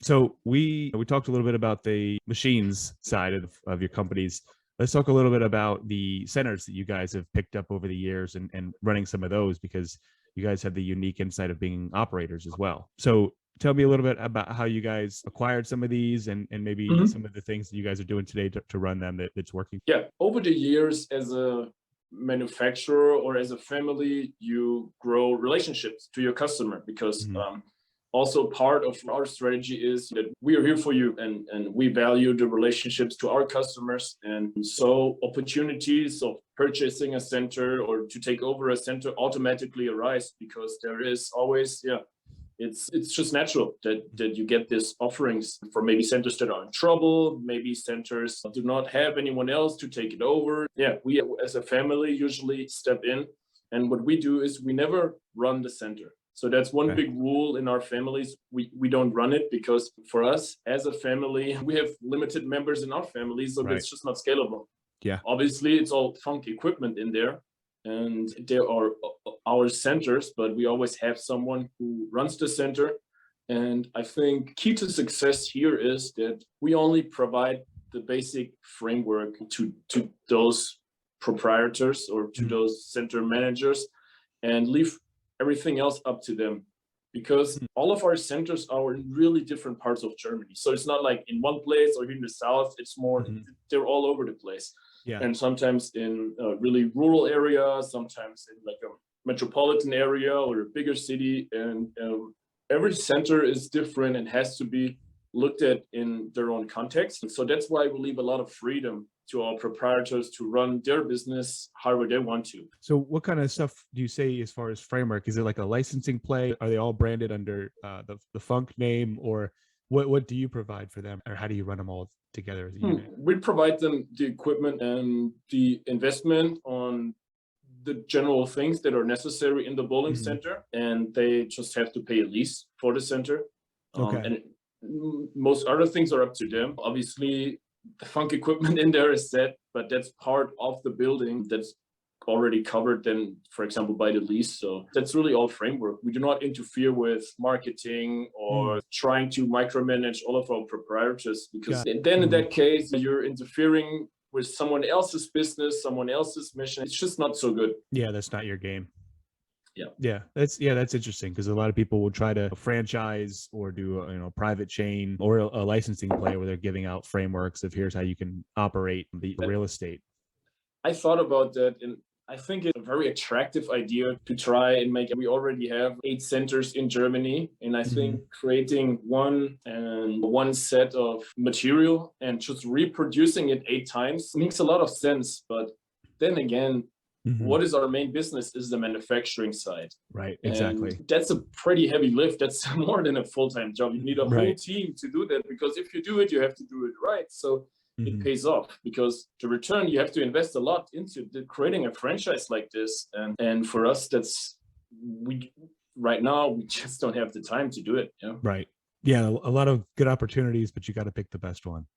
So we talked a little bit about the machines side of your companies. Let's talk a little bit about the centers that you guys have picked up over the years and running some of those because you guys have the unique insight of being operators as well. So tell me a little bit about how you guys acquired some of these and maybe Mhm. some of the things that you guys are doing today to run them that's working. Yeah, over the years, as a manufacturer or as a family, you grow relationships to your customer because Hmm. also part of our strategy is that we are here for you and we value the relationships to our customers. And so opportunities of purchasing a center or to take over a center automatically arise because there is always, yeah, it's just natural that you get these offerings for maybe centers that are in trouble, maybe centers do not have anyone else to take it over. Yeah, we as a family usually step in, and what we do is we never run the center. So that's one Okay. big rule in our families. We don't run it because for us as a family, we have limited members in our family, so Right. it's just not scalable. Yeah. Obviously, it's all funk equipment in there, and there are our centers, but we always have someone who runs the center. And I think key to success here is that we only provide the basic framework to those proprietors or to Mhm. those center managers and leave everything else up to them because all of our centers are in really different parts of Germany. So it's not like in one place or here in the south, it's more, Mhm. they're all over the place. Yeah. And sometimes in a really rural area, sometimes in like a metropolitan area or a bigger city. And every center is different and has to be looked at in their own context. And so that's why we leave a lot of freedom to our proprietors to run their business however they want to. So what kind of stuff do you say as far as framework? Is it like a licensing play? Are they all branded under the Funk name, or what do you provide for them, or how do you run them all together as a unit? We provide them the equipment and the investment on the general things that are necessary in the bowling Hmm. center, and they just have to pay a lease for the center. Okay. And most other things are up to them. Obviously, the funk equipment in there is set, but that's part of the building that's already covered then, for example, by the lease. So that's really all framework. We do not interfere with marketing Mm, or trying to micromanage all of our proprietors because got. then in Mhm. that case, you're interfering with someone else's business, someone else's mission. It's just not so good. Yeah, that's not your game. Yeah. That's interesting because a lot of people will try to franchise or do a private chain or a licensing play where they're giving out frameworks of here's how you can operate the real estate. I thought about that, and I think it's a very attractive idea to try and make. We already have 8 centers in Germany, and I Hmm. think creating one set of material and just reproducing it 8 times makes a lot of sense. But then again, Hmm. what is our main business is the manufacturing side. Right. And Exactly. that's a pretty heavy lift. That's more than a full-time job. You need a whole Right. team to do that because if you do it, you have to do it right. So it Hmm. pays off because to return, you have to invest a lot into creating a franchise like this. And for us, that's we right now we just don't have the time to do it. Right. Yeah. A lot of good opportunities, but you got to pick the best one.